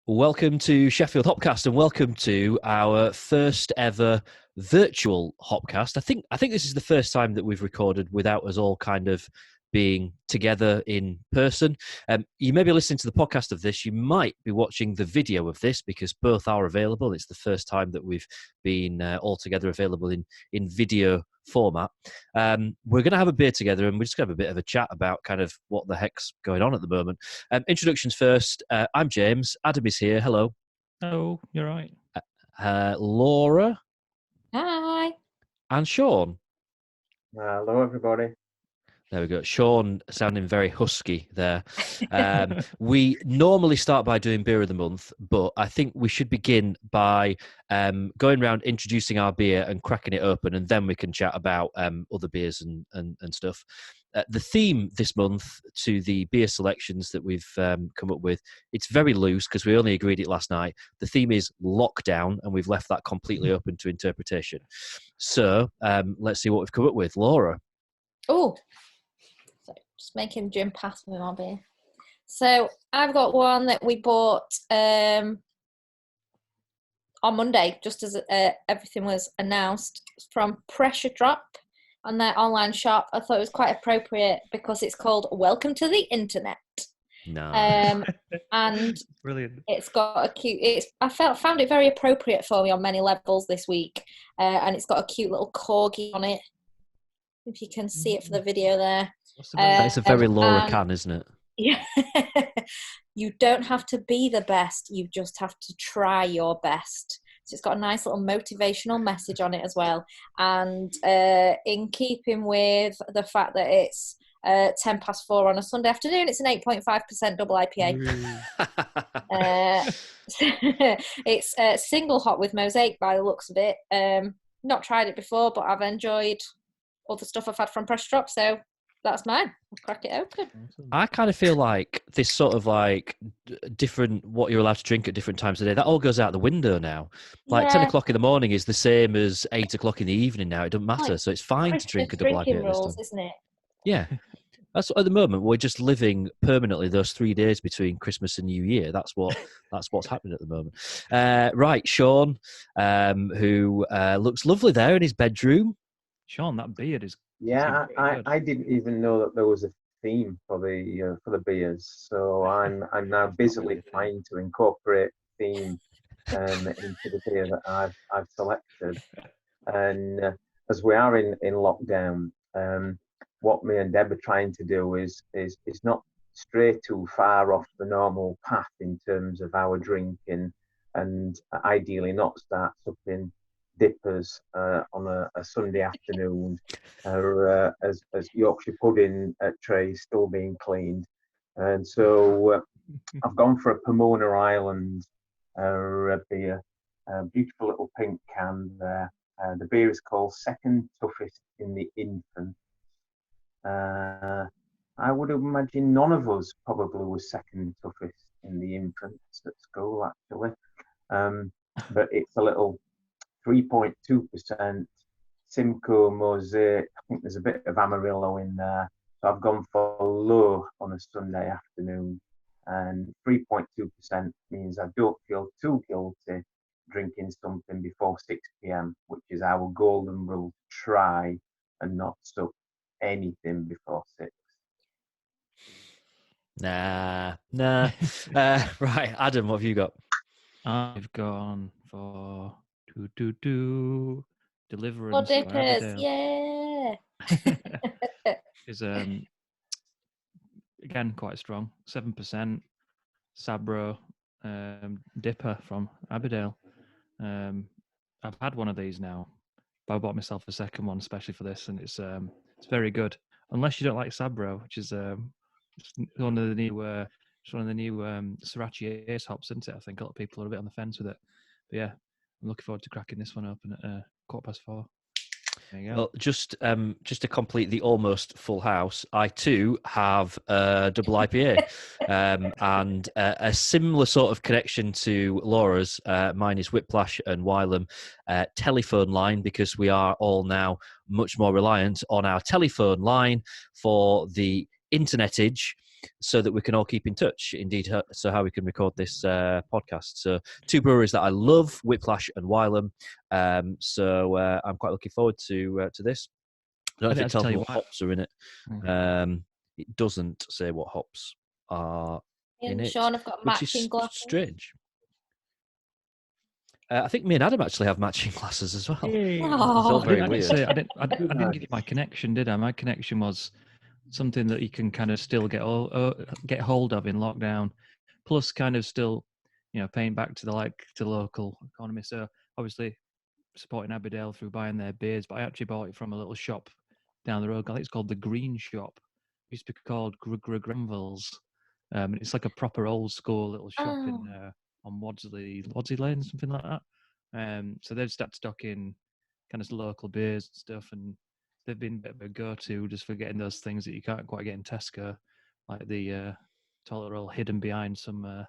Welcome to Sheffield Hopcast, and welcome to our first ever virtual Hopcast. I think this is the first time that we've recorded without us all kind of being together in person. You may be listening to the podcast of this. You might be watching the video of this because both are available. It's the first time that we've been all together available in video format. We're going to have a beer together and we're just going to have a bit of a chat about kind of what the heck's going on at the moment. Introductions first. I'm James. Adam is here. Hello. Oh, you're right. Laura. Hi. And Sean. Hello, everybody. There we go. Sean sounding very husky there. We normally start by doing beer of the month, but I think we should begin by going around introducing our beer and cracking it open, and then we can chat about other beers and stuff. The theme this month to the beer selections that we've come up with, it's very loose because we only agreed it last night. The theme is lockdown, and we've left that completely open to interpretation. So let's see what we've come up with. Laura. Oh, so just making Jim pass me my beer. So I've got one that we bought on Monday, just as everything was announced, from Pressure Drop on their online shop. I thought it was quite appropriate because it's called Welcome to the Internet. No. And Brilliant. it's got a cute. Found it very appropriate for me on many levels this week, and it's got a cute little corgi on it. If you can see it for the video there. That's a very Laura can, isn't it? Yeah. You don't have to be the best. You just have to try your best. So it's got a nice little motivational message on it as well. And in keeping with the fact that it's 4:10 on a Sunday afternoon, it's an 8.5% double IPA. It's single hop with mosaic by the looks of it. Not tried it before, but I've enjoyed all the stuff I've had from Press Drop, so that's mine. I'll crack it open. I kind of feel like this sort of like different what you're allowed to drink at different times of the day, that all goes out the window now. Like 10 o'clock in the morning is the same as 8 o'clock in the evening now. It doesn't matter. So it's fine to drink a double IPA rules, this time. isn't it? Yeah. That's at the moment we're just living permanently those 3 days between Christmas and New Year. That's what's happening at the moment. Right, Sean, who looks lovely there in his bedroom. Sean, that beard is. Yeah, I didn't even know that there was a theme for the beers. So I'm now busily trying to incorporate theme into the beer that I've selected. And as we are in lockdown, what me and Deb are trying to do is not stray too far off the normal path in terms of our drinking, and ideally not start supping dippers on a Sunday afternoon, as Yorkshire pudding trays still being cleaned. And so I've gone for a Pomona Island beer, a beautiful little pink can there. The beer is called Second Toughest in the Infant. I would imagine none of us probably was second toughest in the infants at school, actually. But it's a little 3.2% Simcoe Mosaic. I think there's a bit of Amarillo in there. So I've gone for low on a Sunday afternoon. And 3.2% means I don't feel too guilty drinking something before 6 p.m, which is our golden rule. Try and not sup anything before 6. Nah. Right, Adam, what have you got? I've gone for Deliverance. Oh, dippers, yeah. Is again quite strong. 7% Sabro dipper from Aberdale. I've had one of these now, but I bought myself a second one especially for this, and it's very good. Unless you don't like Sabro, which is one of the new Sriracha Ace hops, isn't it? I think a lot of people are a bit on the fence with it. But yeah, I'm looking forward to cracking this one open at 4:15. There you go. Well, just to complete the almost full house, I too have a double IPA, and a similar sort of connection to Laura's. Mine is Whiplash and Wylam telephone line, because we are all now much more reliant on our telephone line for the internetage. so that we can all keep in touch. Indeed, so how we can record this podcast. So 2 breweries that I love, Whiplash and Wylam. So I'm quite looking forward to this. I don't know if it tells me what hops are in it. It doesn't say what hops are in it, Sean have got which matching is glasses. strange. I think me and Adam actually have matching glasses as well. Yay. It's all very I weird. didn't give you my connection, did I? My connection was something that you can kind of still get hold of in lockdown, plus kind of still, paying back to the local economy. So obviously supporting Aberdale through buying their beers, but I actually bought it from a little shop down the road. I think it's called the Green Shop. It used to be called Granville's. It's like a proper old school little shop on Wadsley Lane, something like that. So they've started stocking kind of local beers and stuff, and they've been a bit of a go-to just for getting those things that you can't quite get in Tesco, like the toilet roll hidden behind some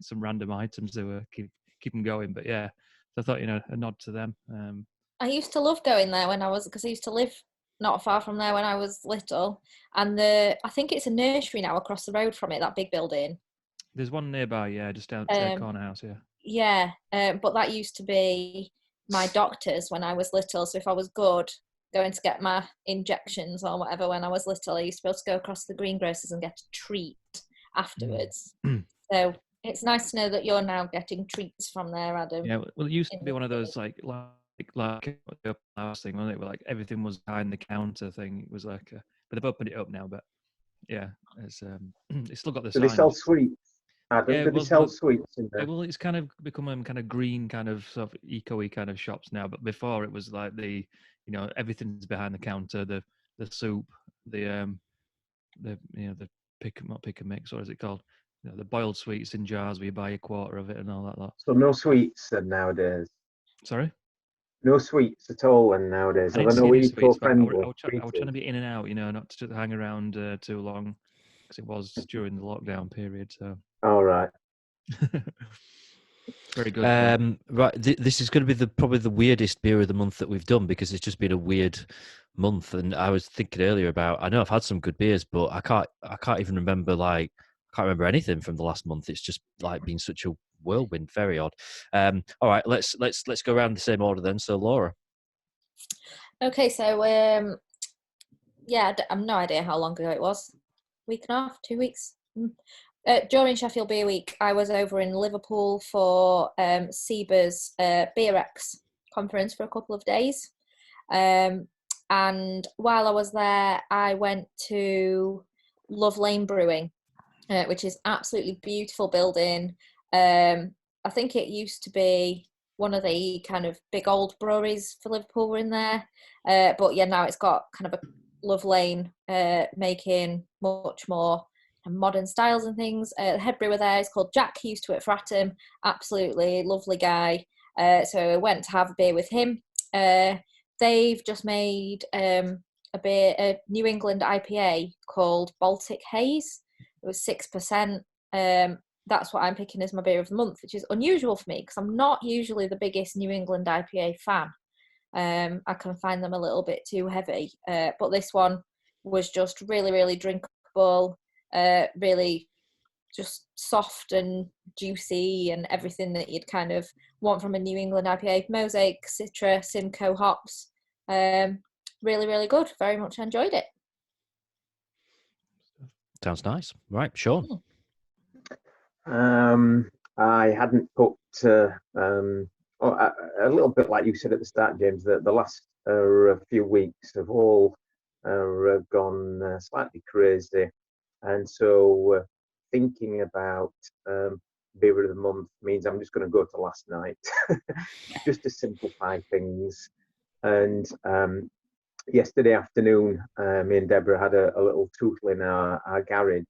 some random items that keep them going. But yeah, so I thought, a nod to them. I used to love going there because I used to live not far from there when I was little, and I think it's a nursery now across the road from it, that big building. There's one nearby, yeah, just down the corner house, yeah. Yeah, but that used to be my doctor's when I was little. So if I was good, going to get my injections or whatever when I was little, I used to be able to go across the greengrocers and get a treat afterwards. So it's nice to know that you're now getting treats from there, Adam. Yeah, well, it used to be one of those like the house thing, wasn't it? Where like everything was behind the counter thing. It was like, but they've opened it up now. But yeah, it's still got the Do sign. they sell sweets? Adam, Yeah, do they sell sweets in there? Well, it's kind of become kind of green, kind of sort of eco-y kind of shops now. But before it was like everything's behind the counter. The soup, the not pick and mix. What is it called? The boiled sweets in jars where you buy a quarter of it and all that lot. So no sweets then nowadays. Sorry. No sweets at all then nowadays. I I didn't know see any sweets, but I eco-friendly. was trying to be in and out, not to hang around too long, because it was during the lockdown period. So. All right. Very good. Right, this is going to be probably the weirdest beer of the month that we've done, because it's just been a weird month. And I was thinking earlier I know I've had some good beers, but I can't even remember I can't remember anything from the last month. It's just like been such a whirlwind, very odd. All right, let's go around the same order then. So Laura. Okay, so I've no idea how long ago it was. Week and a half, 2 weeks. During Sheffield Beer Week, I was over in Liverpool for SEBA's BeerX conference for a couple of days. And while I was there, I went to Love Lane Brewing, which is absolutely beautiful building. I think it used to be one of the kind of big old breweries for Liverpool were in there. But yeah, now it's got kind of a Love Lane making much more modern styles and things. The head brewer there is called Jack. He used to work for Atom. Absolutely lovely guy. So I went to have a beer with him. They've just made a New England IPA called Baltic Haze. It was 6%. That's what I'm picking as my beer of the month, which is unusual for me because I'm not usually the biggest New England IPA fan. I can find them a little bit too heavy. But this one was just really, really drinkable. Really just soft and juicy and everything that you'd kind of want from a New England IPA. Mosaic, Citra, Simcoe hops. Really, really good. Very much enjoyed it. Sounds nice. Right, Sean. I hadn't put a little bit like you said at the start, James, that the last few weeks have all gone slightly crazy. And so thinking about beer of the month means I'm just going to go to last night, just to simplify things. And yesterday afternoon, me and Deborah had a little tootle in our garage.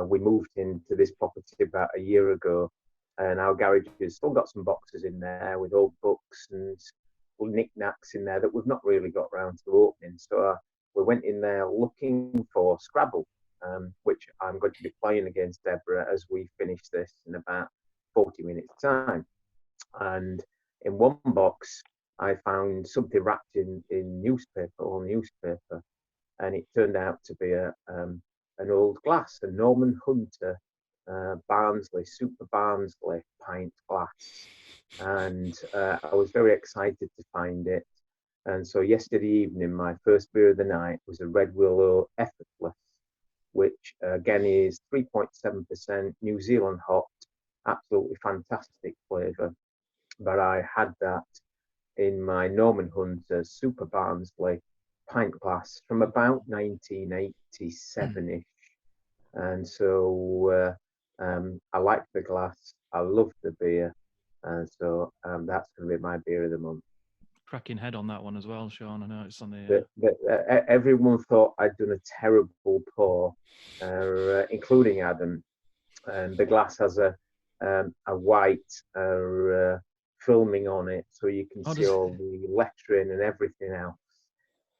We moved into this property about a year ago, and our garage has still got some boxes in there with old books and knickknacks in there that we've not really got round to opening. So we went in there looking for Scrabble, which I'm going to be playing against Deborah as we finish this in about 40 minutes time. And in one box, I found something wrapped in newspaper, and it turned out to be a an old glass, a Norman Hunter Barnsley, Super Barnsley pint glass. And I was very excited to find it. And so yesterday evening, my first beer of the night was a Red Willow Effortless, which again is 3.7% New Zealand hopped, absolutely fantastic flavour. But I had that in my Norman Hunter Super Barnsley pint glass from about 1987-ish. And so I like the glass, I love the beer, and so that's going to be my beer of the month. Cracking head on that one as well, Sean. I know it's on the... Everyone thought I'd done a terrible pour, including Adam. And the glass has a white filming on it, so you can see all the lettering and everything else.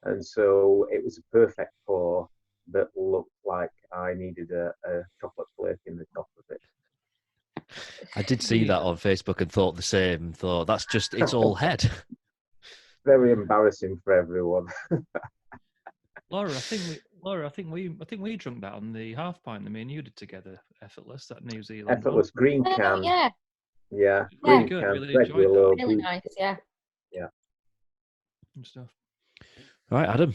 And so it was a perfect pour that looked like I needed a chocolate flake in the top of it. I did see that on Facebook and thought the same. Thought that's just, it's all head. Very embarrassing for everyone. Laura, I think we drunk that on the half pint that me and you did together. Effortless, that New Zealand. Effortless green can. Yeah, green good. can. Really Red enjoyed Willow, really nice. Yeah. and stuff. Right, Adam.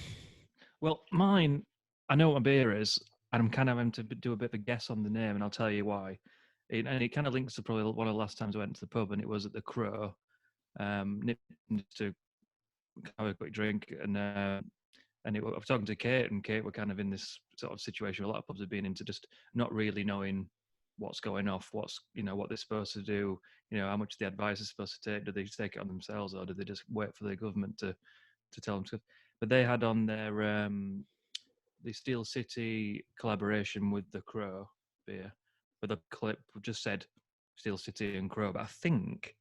Well, mine, I know what my beer is, and I'm kind of having to do a bit of a guess on the name, and I'll tell you why. And it kind of links to probably one of the last times I went to the pub, and it was at the Crow. Nipped to have a quick drink, and I was talking to Kate, and Kate were kind of in this sort of situation a lot of pubs have been into, just not really knowing what's going off, what they're supposed to do, how much the advice is supposed to take. Do they take it on themselves, or do they just wait for the government to tell them to? But they had on their the Steel City collaboration with the Crow beer, but the clip just said Steel City and Crow, but I think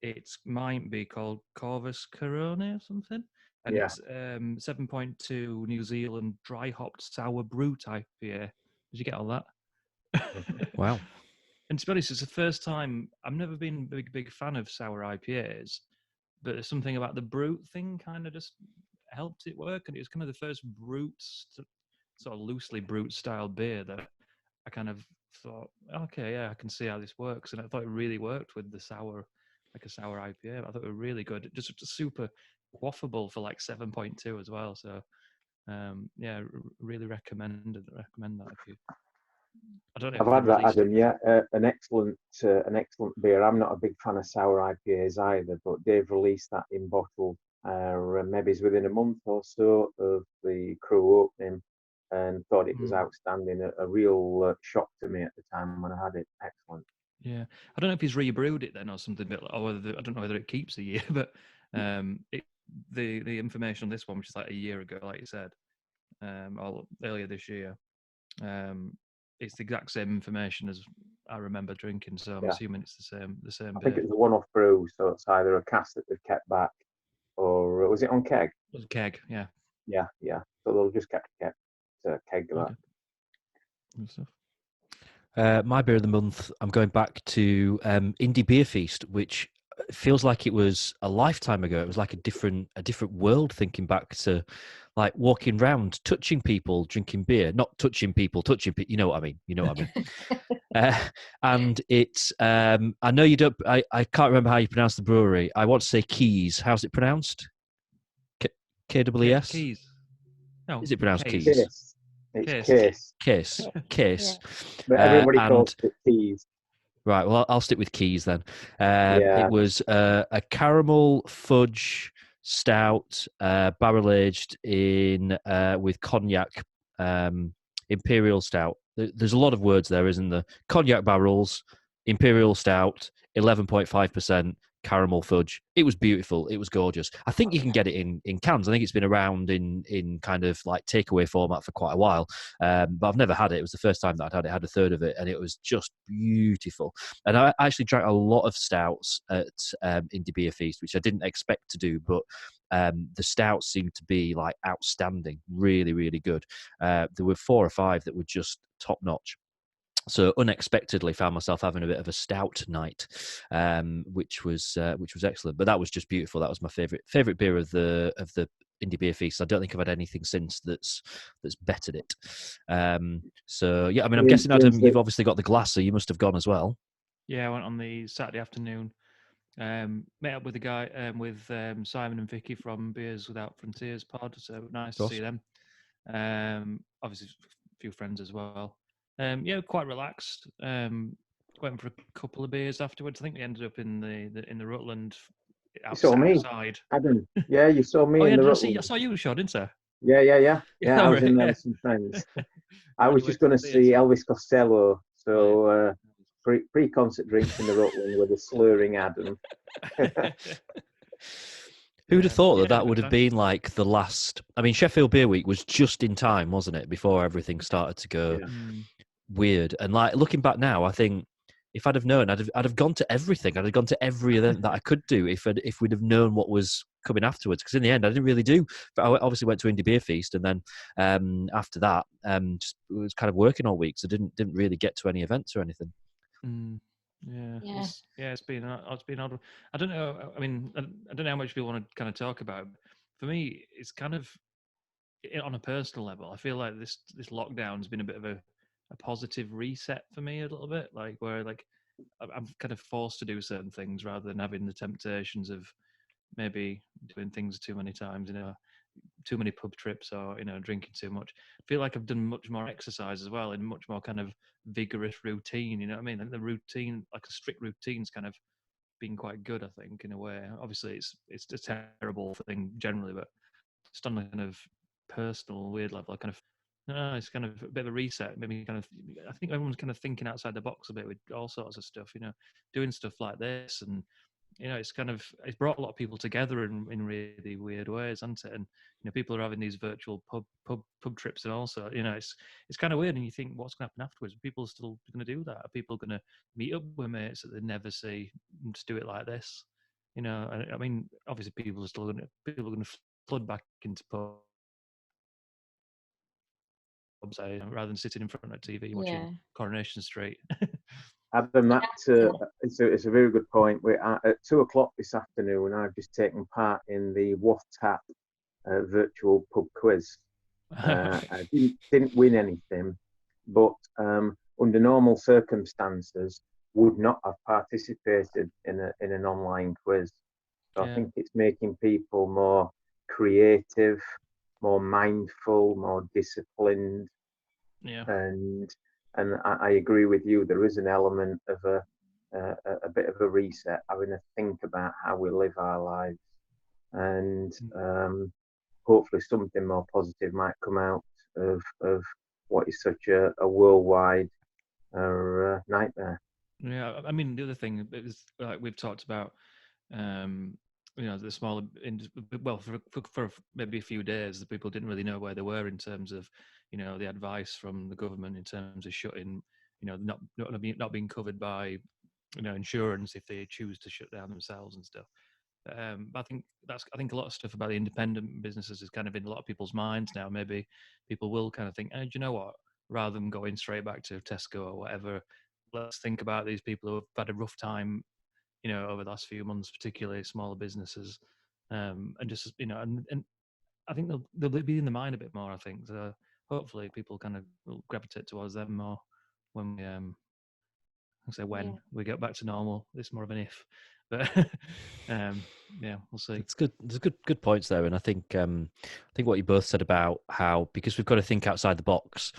it might be called Corvus Corone or something. And it's 7.2 New Zealand dry hopped sour brute IPA. Did you get all that? Wow. And to be honest, it's the first time. I've never been a big fan of sour IPAs, but there's something about the brute thing kind of just helped it work. And it was kind of the first brute, sort of loosely brute style beer that I kind of thought, okay, yeah, I can see how this works. And I thought it really worked with the sour, like a sour IPA. I thought it was really good. Just super quaffable for like 7.2 as well. So yeah, really recommend that if you. I don't know. I've had that, Adam. Yeah, an excellent beer. I'm not a big fan of sour IPAs either, but they've released that in bottle. Maybe it's within a month or so of the Crow opening, and thought it was outstanding. A real shock to me at the time when I had it. Excellent. Yeah, I don't know if he's rebrewed it then or something, or whether I don't know whether it keeps a year, but the information on this one, which is like a year ago, like you said, or earlier this year, it's the exact same information as I remember drinking. So I'm assuming it's the same. I think it's a one-off brew, so it's either a cask that they've kept back, or was it on keg? It was a keg, yeah. Yeah. So they'll just kept keg that. Good stuff. My beer of the month, I'm going back to Indie Beer Feast, which feels like it was a lifetime ago. It was like a different world, thinking back to like walking around, touching people, drinking beer, not touching people, you know what I mean? And it's, I know you don't, I can't remember how you pronounce the brewery. I want to say Keys. How's it pronounced? KWS? Keys. No. Is it pronounced Keys? Kiss. It's Kiss. But everybody calls it Keys. Right, well, I'll stick with Keys then. It was a caramel fudge stout, barrel aged in with cognac, imperial stout. There's a lot of words there, isn't there? Cognac barrels, imperial stout, 11.5%. Caramel fudge. It was beautiful. It was gorgeous. I think you can get it in cans. I think it's been around in kind of like takeaway format for quite a while, but I've never had it. It was the first time that I'd had it. I had a third of it, and it was just beautiful. And I actually drank a lot of stouts at Indie Beer Feast, which I didn't expect to do, but the stouts seemed to be like outstanding, really, really good. There were 4 or 5 that were just top notch. So unexpectedly found myself having a bit of a stout night, which was excellent. But that was just beautiful. That was my favorite beer of the Indie Beer Feast. I don't think I've had anything since that's bettered it. So yeah, I mean, I'm guessing, Adam, you've obviously got the glass, so you must have gone as well. Yeah, I went on the Saturday afternoon. Met up with the guy with Simon and Vicky from Beers Without Frontiers pod. So nice to see them. Obviously, a few friends as well. Yeah, quite relaxed. Went for a couple of beers afterwards. I think we ended up in the Rutland outside. Adam. Yeah, you saw me Oh in yeah, the I saw you, Sean, didn't I? Yeah. I was in there Yeah. with some friends. I was just going to see Elvis Costello, so pre-concert drinks in the Rutland with a slurring Adam. Who'd have thought that would have been like the last? I mean, Sheffield Beer Week was just in time, wasn't it, before everything started to go weird. And like looking back now, I think if I'd have known, I'd have gone to everything. I'd have gone to every event that I could do if we'd have known what was coming afterwards. Because in the end, I didn't really do. But I obviously went to Indie Beer Feast, and then after that, just was kind of working all week, so didn't really get to any events or anything. It's been odd. I don't know. I mean, I don't know how much people want to kind of talk about. For me, it's kind of on a personal level. I feel like this lockdown's been a bit of a positive reset for me a little bit, like where like I'm kind of forced to do certain things rather than having the temptations of maybe doing things too many times, too many pub trips or drinking too much. I feel like I've done much more exercise as well in much more kind of vigorous routine. You know what I mean? Like the routine, like a strict routine's kind of been quite good, I think, in a way. Obviously, it's a terrible thing generally, but just on a kind of personal weird level, I kind of it's kind of a bit of a reset. Maybe kind of, I think everyone's kind of thinking outside the box a bit with all sorts of stuff. Doing stuff like this, and it's brought a lot of people together in really weird ways, hasn't it? And people are having these virtual pub trips, and also it's kind of weird. And you think, what's going to happen afterwards? Are people still going to do that? Are people going to meet up with mates that they never see and just do it like this? I mean, obviously, people are going to flood back into pubs rather than sitting in front of TV watching Coronation Street. Adam, it's a very good point. We're at 2:00 this afternoon. I've just taken part in the Waff Tap virtual pub quiz. I didn't win anything, but under normal circumstances, would not have participated in an online quiz. So I think it's making people more creative, more mindful, more disciplined. Yeah. And I agree with you. There is an element of a bit of a reset, having to think about how we live our lives, and hopefully something more positive might come out of what is such a worldwide nightmare. Yeah, I mean, the other thing is like we've talked about, the smaller, well, for maybe a few days, the people didn't really know where they were in terms of, the advice from the government in terms of shutting, not being covered by, insurance if they choose to shut down themselves and stuff. But I think a lot of stuff about the independent businesses is kind of in a lot of people's minds now. Maybe people will kind of think, do you know what? Rather than going straight back to Tesco or whatever, let's think about these people who have had a rough time, over the last few months, particularly smaller businesses, and just and I think they'll be in the mind a bit more. I think so. Hopefully, people kind of will gravitate towards them more when we we get back to normal. It's more of an if, but we'll see. It's good. There's good points there, and I think what you both said about how, because we've got to think outside the box.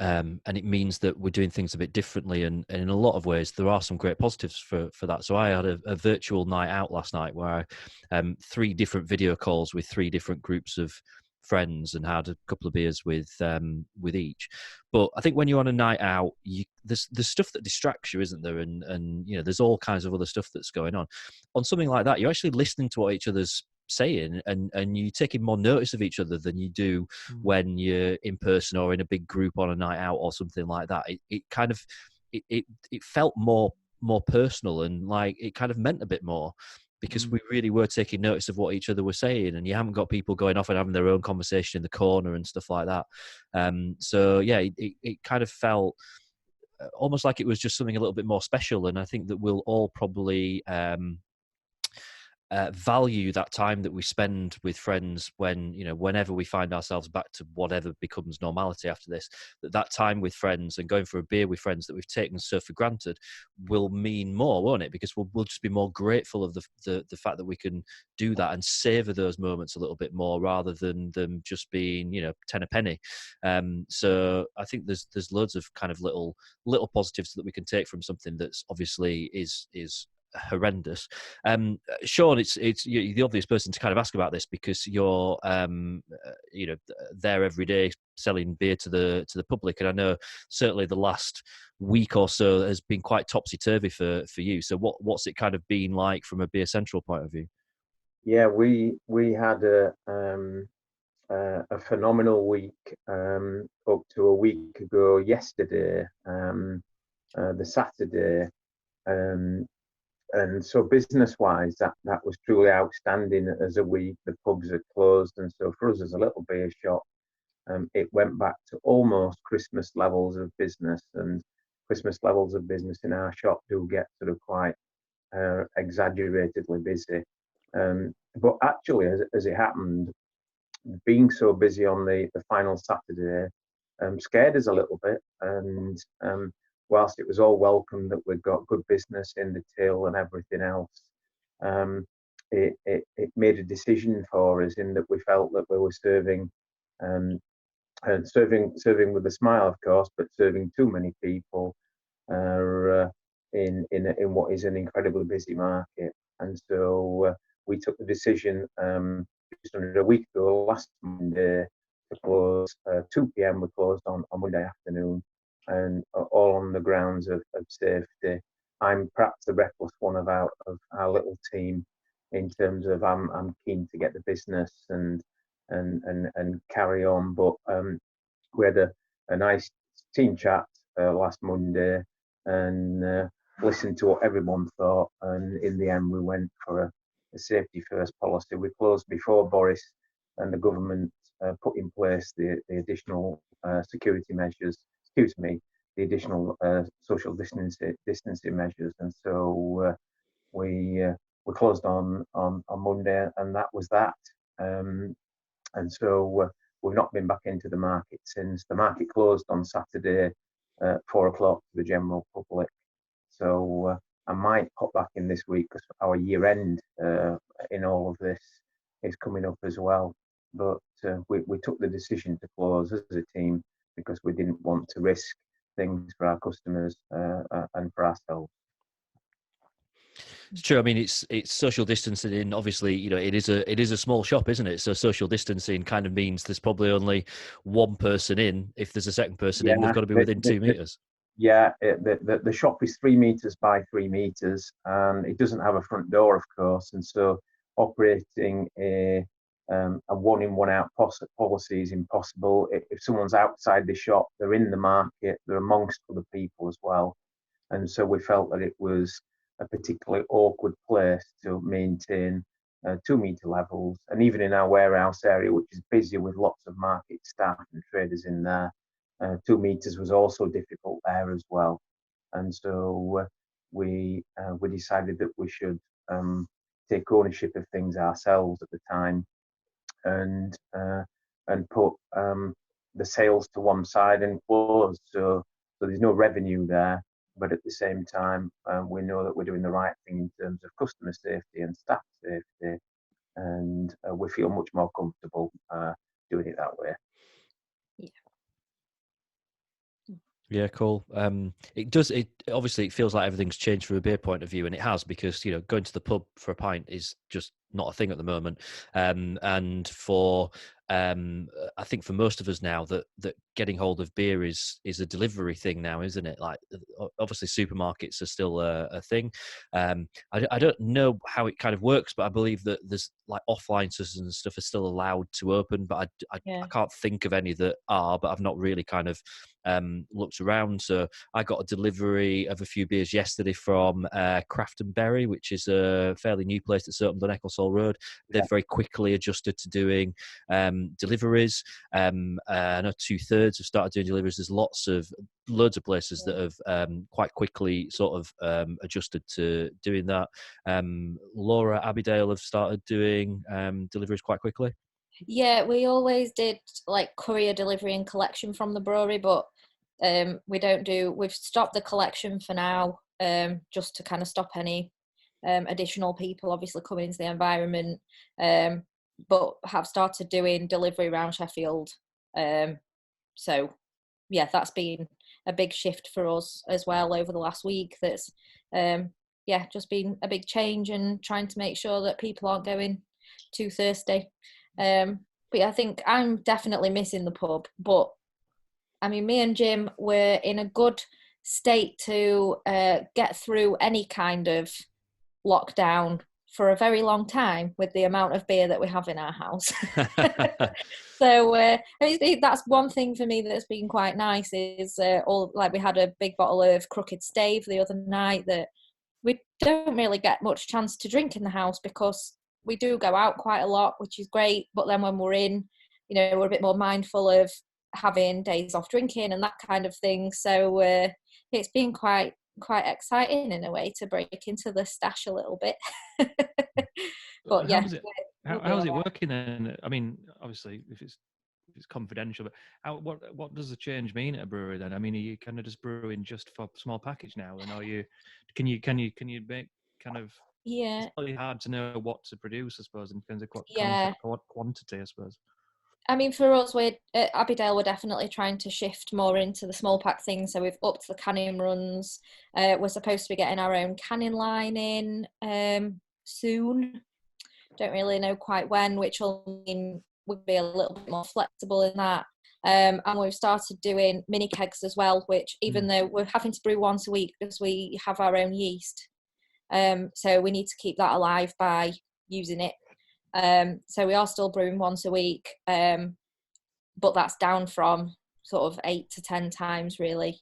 And it means that we're doing things a bit differently, and in a lot of ways there are some great positives for that. So I had a virtual night out last night where I 3 different video calls with 3 different groups of friends and had a couple of beers with each. But I think when you're on a night out, there's stuff that distracts you, isn't there? And there's all kinds of other stuff that's going on. On something like that, you're actually listening to what each other's saying, and you're taking more notice of each other than you do when you're in person or in a big group on a night out or something like that. It kind of it felt more personal, and like it kind of meant a bit more, because we really were taking notice of what each other were saying, and you haven't got people going off and having their own conversation in the corner and stuff like that. So yeah, it kind of felt almost like it was just something a little bit more special, and I think that we'll all probably value that time that we spend with friends when, whenever we find ourselves back to whatever becomes normality after this, that time with friends and going for a beer with friends that we've taken so for granted will mean more, won't it? Because we'll just be more grateful of the fact that we can do that and savor those moments a little bit more rather than them just being, 10 a penny. So I think there's loads of kind of little positives that we can take from something that's obviously is horrendous. Sean, you're the obvious person to kind of ask about this because you're there every day selling beer to the public, and I know certainly the last week or so has been quite topsy-turvy for you. So what's it kind of been like from a Beer Central point of view? Yeah, we had a phenomenal week up to a week ago yesterday, the Saturday. And so business-wise, that was truly outstanding as a week. The pubs are closed, and so for us as a little beer shop, it went back to almost Christmas levels of business. And Christmas levels of business in our shop do get sort of quite exaggeratedly busy. But actually, as it happened, being so busy on the final Saturday scared us a little bit. And whilst it was all welcome that we've got good business in the till and everything else, it made a decision for us in that we felt that we were serving and serving with a smile, of course, but serving too many people in what is an incredibly busy market. And so we took the decision just under a week ago, last Monday, to close 2 p.m. We closed on Monday afternoon, and all on the grounds of safety. I'm perhaps the reckless one of our little team in terms of I'm keen to get the business and carry on. But we had a nice team chat last Monday and listened to what everyone thought. And in the end, we went for a safety first policy. We closed before Boris and the government put in place the additional security measures. The additional social distancing measures, and so we closed on Monday, and that was that. And so we've not been back into the market since. The market closed on Saturday at 4 o'clock to the general public. So I might pop back in this week because our year end in all of this is coming up as well. But we took the decision to close as a team because we didn't want to risk things for our customers and for ourselves. It's true. I mean, it's social distancing. In obviously, it is a small shop, isn't it? So social distancing kind of means there's probably only one person in. If there's a second person in, they've got to be within 2 meters. The shop is 3 meters by 3 meters, and it doesn't have a front door, of course, and so operating a one in, one out policy is impossible. If someone's outside the shop, they're in the market, they're amongst other people as well. And so we felt that it was a particularly awkward place to maintain 2 meter levels. And even in our warehouse area, which is busy with lots of market staff and traders in there, 2 meters was also difficult there as well. And so we decided that we should take ownership of things ourselves at the time and put the sales to one side and close. So there's no revenue there, but at the same time, we know that we're doing the right thing in terms of customer safety and staff safety, and we feel much more comfortable doing it that way. Yeah, cool. It obviously it feels like everything's changed from a beer point of view, and it has, because going to the pub for a pint is just not a thing at the moment. And for I think for most of us now that getting hold of beer is a delivery thing now, isn't it? Like, obviously supermarkets are still a thing. I don't know how it kind of works, but I believe that there's like offline stores and stuff are still allowed to open, but I can't think of any that are, but I've not really kind of looked around. So I got a delivery of a few beers yesterday from Craft and Berry, which is a fairly new place that's opened on Eccleston Vauxhall Road. They've very quickly adjusted to doing deliveries. I know 2/3 have started doing deliveries. There's loads of places that have quite quickly sort of adjusted to doing that. Laura, Abbeydale have started doing deliveries quite quickly. Yeah, we always did like courier delivery and collection from the brewery, but we've stopped the collection for now, just to kind of stop any additional people obviously coming into the environment, but have started doing delivery around Sheffield. So yeah, that's been a big shift for us as well over the last week. That's just been a big change, and trying to make sure that people aren't going too thirsty. But yeah, I think I'm definitely missing the pub. But I mean, me and Jim were in a good state to get through any kind of lockdown for a very long time with the amount of beer that we have in our house. So that's one thing for me that's been quite nice is we had a big bottle of Crooked Stave the other night that we don't really get much chance to drink in the house because we do go out quite a lot, which is great. But then when we're in, we're a bit more mindful of having days off drinking and that kind of thing. So it's been quite exciting in a way to break into the stash a little bit. But yeah, how's it working then? I mean, obviously, if it's confidential, but what does the change mean at a brewery then? I mean, are you kind of just brewing just for small package now, and can you make kind of? Yeah, it's really hard to know what to produce, I suppose, in terms of quantity, I suppose. I mean, for us, at Abbeydale, we're definitely trying to shift more into the small pack thing. So we've upped the canning runs. We're supposed to be getting our own canning line in soon. Don't really know quite when, which will mean we'll be a little bit more flexible in that. And we've started doing mini kegs as well, which even though we're having to brew once a week because we have our own yeast, so we need to keep that alive by using it. So we are still brewing once a week, but that's down from sort of 8 to 10 times really.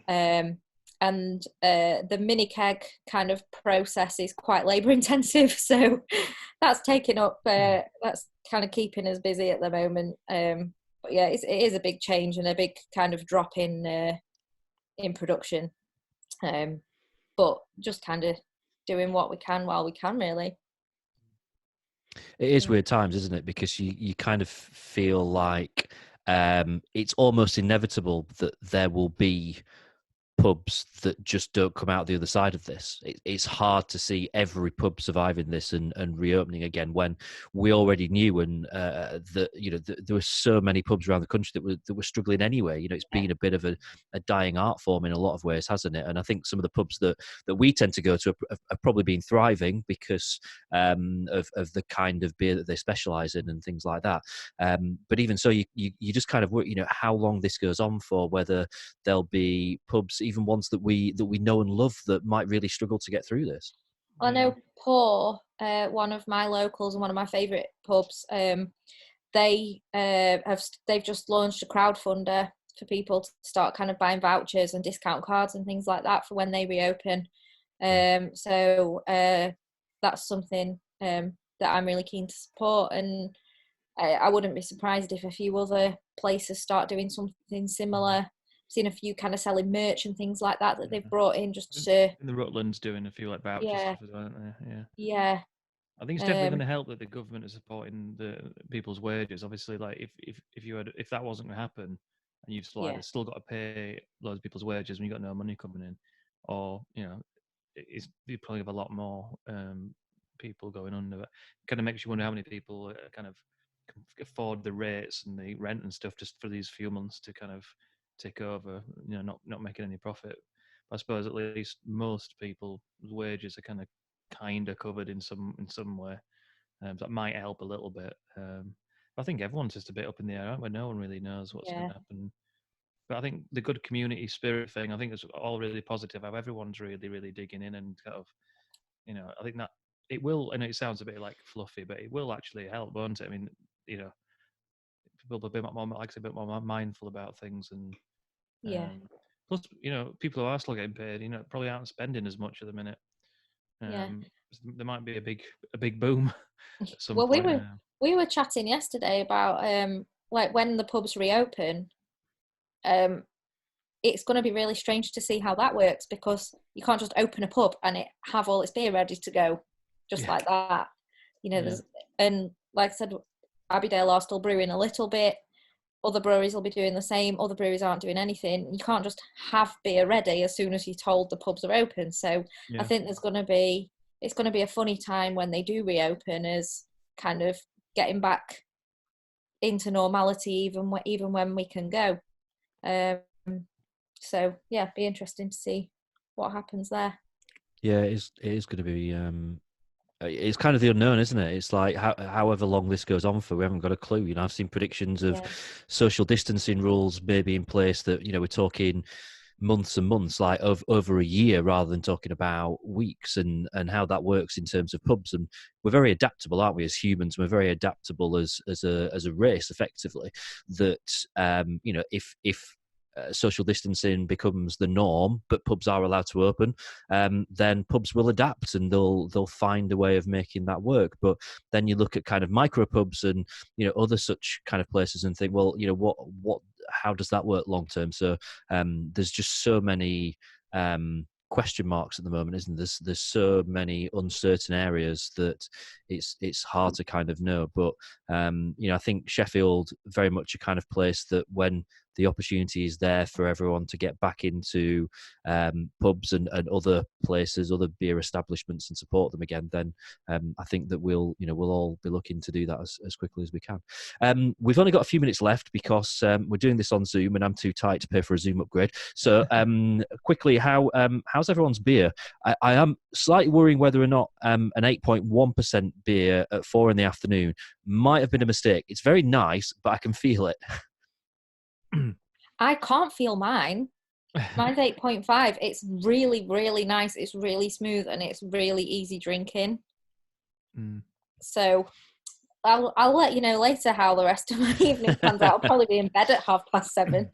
And the mini keg kind of process is quite labour intensive, so that's taking up that's kind of keeping us busy at the moment. But yeah, it is a big change and a big kind of drop in production, but just kind of doing what we can while we can, really. It is weird times, isn't it? Because you kind of feel like it's almost inevitable that there will be pubs that just don't come out the other side of this. It's hard to see every pub surviving this and reopening again when we already knew and that there were so many pubs around the country that were struggling anyway. It's been a bit of a dying art form in a lot of ways, hasn't it? And I think some of the pubs that we tend to go to have probably been thriving because of the kind of beer that they specialise in and things like that. But even so, you just kind of work, how long this goes on for, whether there'll be pubs, even ones that we know and love, that might really struggle to get through this. I know Paw, one of my locals and one of my favourite pubs, they've just launched a crowdfunder for people to start kind of buying vouchers and discount cards and things like that for when they reopen. So that's something that I'm really keen to support, and I wouldn't be surprised if a few other places start doing something similar. Seen a few kind of selling merch and things like that they've brought in just to. In the Rutland's doing a few like voucher stuff as well, aren't they? Yeah. I think it's definitely going to help that the government is supporting the people's wages. Obviously, like if that wasn't going to happen, and you've still got to pay loads of people's wages when you've got no money coming in, or you probably have a lot more people going under. It kind of makes you wonder how many people kind of can afford the rates and the rent and stuff just for these few months to kind of take over, not making any profit. But I suppose at least most people's wages are kind of covered in some way. That might help a little bit. I think everyone's just a bit up in the air, aren't we? No one really knows what's going to happen. But I think the good community spirit thing, I think it's all really positive. How everyone's really, really digging in and kind of, I think that it will. And it sounds a bit like fluffy, but it will actually help, won't it? I mean, people will be more, like I said, a bit more mindful about things, and plus, people who are still getting paid, probably aren't spending as much at the minute. there might be a big boom at some Well, point. we were chatting yesterday about like when the pubs reopen. It's going to be really strange to see how that works, because you can't just open a pub and it have all its beer ready to go just like that. You know, there's, and like I said, Abbeydale are still brewing a little bit. Other breweries will be doing the same. Other breweries aren't doing anything. You can't just have beer ready as soon as you're told the pubs are open. So I think it's going to be a funny time when they do reopen, as kind of getting back into normality, even when we can go. So yeah, be interesting to see what happens there. Yeah, it is going to be. It's kind of the unknown, isn't it? It's like however long this goes on for, we haven't got a clue. You know, I've seen predictions of social distancing rules maybe in place that, you know, we're talking months and months, like over a year, rather than talking about weeks, and how that works in terms of pubs. And we're very adaptable, aren't we, as humans? We're very adaptable as a race, effectively. That you know, if social distancing becomes the norm, but pubs are allowed to open, then pubs will adapt and they'll find a way of making that work. But then you look at kind of micro pubs and, you know, other such kind of places and think, well, you know, what how does that work long term? So there's just so many question marks at the moment, isn't there? There's so many uncertain areas that it's hard to kind of know. But you know, I think Sheffield very much a kind of place that when the opportunity is there for everyone to get back into pubs and other places, other beer establishments, and support them again, then I think that we'll all be looking to do that as quickly as we can. We've only got a few minutes left because we're doing this on Zoom and I'm too tight to pay for a Zoom upgrade. So quickly, how's everyone's beer? I am slightly worrying whether or not an 8.1% beer at 4 p.m. might have been a mistake. It's very nice, but I can feel it. I can't feel mine. Mine's 8.5. It's really, really nice. It's really smooth and it's really easy drinking. So I'll let you know later how the rest of my evening plans out. I'll probably be in bed at 7:30.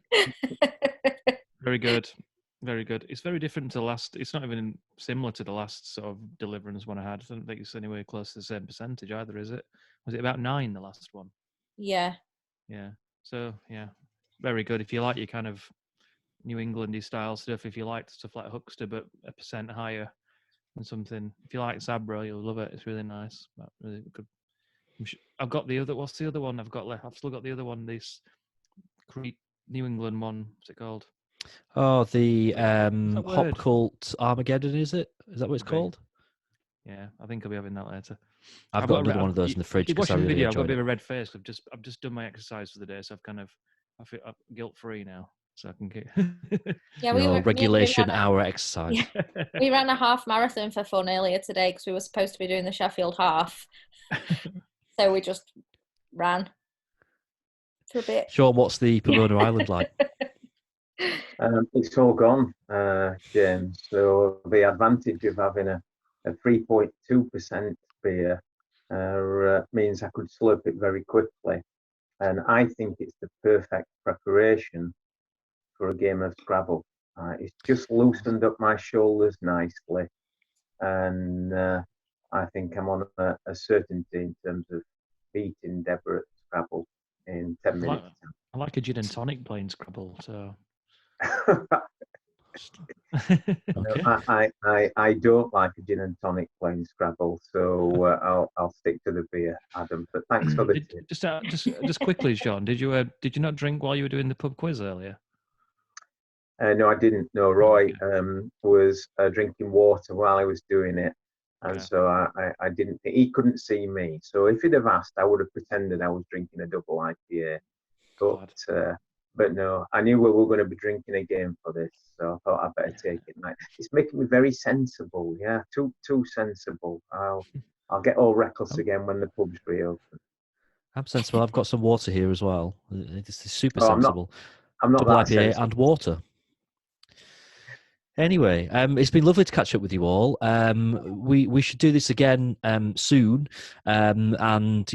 Very good. Very good. It's very different to the last. It's not even similar to the last sort of Deliverance one I had. I don't think it's anywhere close to the same percentage either, is it? Was it about 9, the last one? Yeah. Yeah. So, yeah. Very good. If you like your kind of New Englandy style stuff, if you like stuff like Huckster, but a percent higher than something. If you like Sabro, you'll love it. It's really nice. Really good. I've got the other. What's the other one I've got left? I've still got the other one. This New England one. What's it called? Oh, the Hop Cult Armageddon, is it? Is that what it's called? Yeah, I think I'll be having that later. I've got another one of those in the fridge because I really enjoyed it. I've got a bit of a red face. I've just done my exercise for the day, so I feel guilt free now, so I can keep. Yeah, we were regulation hour exercise. Yeah, we ran a half marathon for fun earlier today because we were supposed to be doing the Sheffield half, so we just ran for a bit. Sean, what's the Pomona Island like? It's all gone, James. So the advantage of having a 3.2% beer means I could slurp it very quickly. And I think it's the perfect preparation for a game of Scrabble. It's just loosened up my shoulders nicely. And I think I'm on a certainty in terms of beating Deborah at Scrabble in 10 minutes. I like a gin and tonic playing Scrabble, so... Okay. I don't like a gin and tonic playing Scrabble, so I'll stick to the beer, Adam. But thanks for the tip. Just quickly, Sean, did you not drink while you were doing the pub quiz earlier? No, I didn't. No, Roy was drinking water while I was doing it, and so I didn't. He couldn't see me, so if he'd have asked, I would have pretended I was drinking a double IPA. But no, I knew we were going to be drinking again for this, so I thought I'd better take it. It's making me very sensible. Yeah, too sensible. I'll get all reckless again when the pubs reopen. I'm sensible. I've got some water here as well. This is super sensible. I'm not double that IPA sensible. and water. Anyway, it's been lovely to catch up with you all. We should do this again soon, and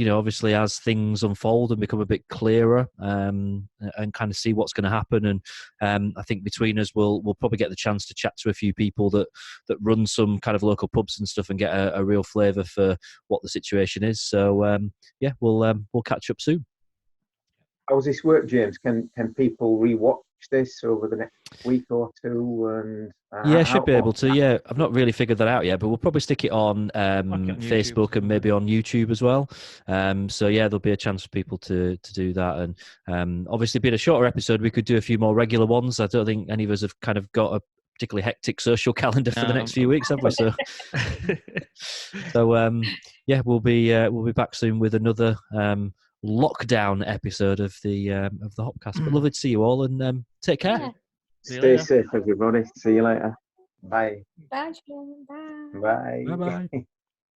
obviously as things unfold and become a bit clearer, and kind of see what's going to happen. And I think between us, we'll probably get the chance to chat to a few people that run some kind of local pubs and stuff, and get a real flavour for what the situation is. So we'll catch up soon. How does this work, James? Can people rewatch this over the next week or two? And Yeah, should be able to. Yeah, I've not really figured that out yet, but we'll probably stick it on Facebook and maybe on YouTube as well. So yeah, there'll be a chance for people to do that. And obviously, being a shorter episode, we could do a few more regular ones. I don't think any of us have kind of got a particularly hectic social calendar for the next few weeks, have we? So, we'll be back soon with another lockdown episode of the Hopcast. But lovely to see you all, and take care. Yeah. Stay safe, everybody. See you later. Bye. Bye, Sharon. Bye. Bye. Bye bye.